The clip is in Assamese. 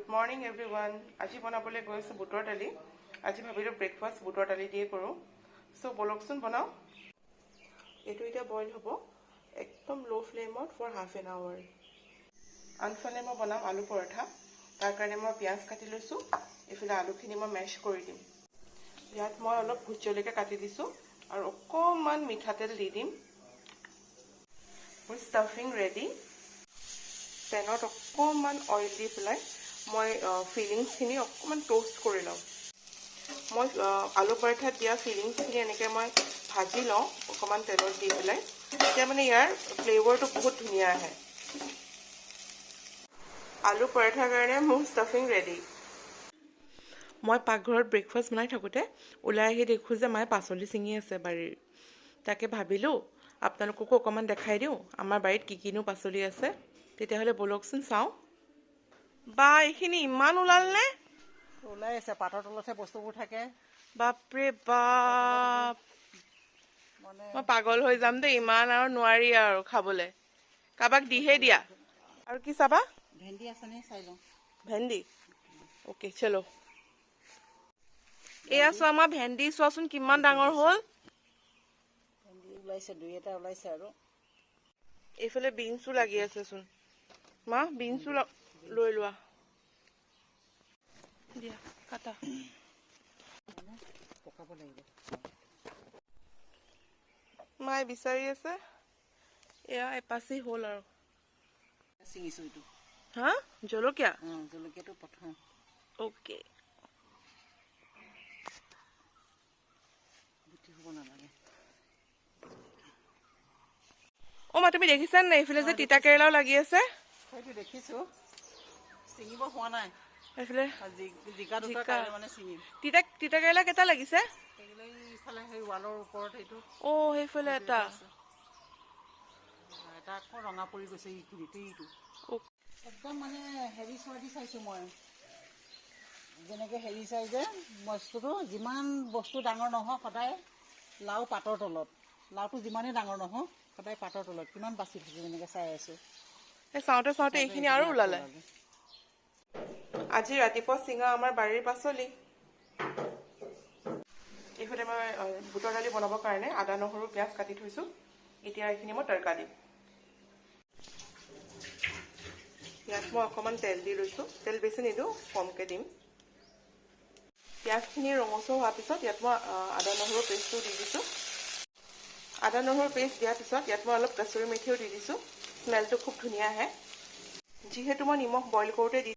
Good morning everyone. আজি বনাবলৈ গৈছো বুটৰ দালি। আজি ভাবিলো ব্ৰেকফাষ্ট বুটৰ দালি দিয়ে কৰো। সো বলকচোন বনাও। এটো এটা বইল হ'ব একদম লো ফ্লেমত ফৰ হাফ এন আৱাৰ। আনফালে মই বনাম আলু পৰঠা। তাৰ কাৰণে মই পিয়াজ কাটি লৈছো। এফালে আলুখিনি মই মেশ কৰি দিম। ইয়াত মই অলপ ভোট জলকীয়া কাটি দিছো আৰু অকমান মিঠাতেল দি দিম। মোৰ ষ্টাফিং ৰেডি। পেনত অকমান অইল দি পেলাই মই ফিলিংছখিনি অকমান টোষ্ট কৰি লওঁ। মই আলু পৰঠাত দিয়া ফিলিংছখিনি এনেকৈ মই ভাজি লওঁ অকমান তেলত দি পেলাই। তেতিয়া মানে ইয়াৰ ফ্লেভাৰটো বহুত ধুনীয়া আহে। আলু পৰঠাৰ কাৰণে মোৰ ষ্টাফিং ৰেডি। মই পাকঘৰত ব্ৰেকফাষ্ট বনাই থাকোঁতে ওলাই আহি দেখোঁ যে মায়ে পাচলি ছিঙি আছে বাৰীৰ। তাকে ভাবিলোঁ আপোনালোককো অকণমান দেখাই দিওঁ আমাৰ বাৰীত কি কিনো পাচলি আছে। তেতিয়াহ'লে বলকচোন চাওঁ। বা এইখিনি ইমান ওলালনে? ওলাই আছে পাতৰ তলতহে বস্তুবোৰ থাকে। বাপৰে বাপ, মানে মই পাগল হৈ যাম দেই। ইমান আৰু নোৱাৰি আৰু খাবলৈ। কাৰোবাক দিহে দিয়া। আৰু কি চাবা? ভেন্দি আছেনে চাই লওঁ। ভেন্দি অ'কে চলো। এয়া চোৱা আমাৰ ভেন্দি চোৱাচোন কিমান ডাঙৰ হ'ল। ভেন্দি ওলাইছে, দুই এটা ওলাইছে আৰু। এইফালে বিনছো লাগি আছেচোন। মা বিনছো লৈ লোৱা। দিয়া কাটা। পকাব লাগিব। মায়ে বিচাৰি আছে। এয়া এপাচি হ'ল আৰু। ছিঙিছো এইটো। হা জলকীয়া? জলকীয়াটো প্ৰথম। অ'কে। গুটি হ'ব নালাগে। অ' মা তুমি দেখিছানে নাই এইফালে যে তিতা কেৰেলাও লাগি আছে? সেইটো দেখিছো, ছিঙিব হোৱা নাই। এইফালে জিকা দুটা কাইলৈ মানে ছিঙিম। তিতা কেৰেলা কেইটা লাগিছে? ইফালে সেই ৱালৰ ওপৰত এইটো। অ' সেইফালে এটা। এটা আকৌ ৰঙা পৰি গৈছে ইটো। একদম মানে হেৰি চৰ্দি চাইছোঁ মই। যেনেকৈ হেৰি চাই যে বস্তুটো যিমান বস্তু ডাঙৰ নহওক সদায় লাও পাতৰ তলত। লাওটো যিমানেই ডাঙৰ নহওক সদায় পাতৰ তলত। কিমান বাচি থাকি যেনেকৈ চাই আছোঁ। সেই চাওঁতে এইখিনি আৰু ওলালে। আজি ৰাতিপুৱা চিঙা আমাৰ বাৰীৰ পাচলি। এইফালে মই বুটৰ দালি বনাবৰ কাৰণে আদা নহৰু পিঁয়াজ কাটি থৈছোঁ। এতিয়া এইখিনি মই তৰকা দিম। ইয়াত মই অকণমান তেল দি লৈছোঁ। তেল বেছি নিদিওঁ, কমকৈ দিম। পিঁয়াজখিনি ৰঙচুৱা হোৱাৰ পিছত ইয়াত মই আদা নহৰু পেষ্টটো দি দিছোঁ। আদা নহৰু পেষ্ট দিয়াৰ পিছত ইয়াত মই অলপ কচুৰি মেথিও দি দিছোঁ। স্মেলটো খুব ধুনীয়া আহে। যিহেতু মই নিমখ বইল কৰোঁতে দি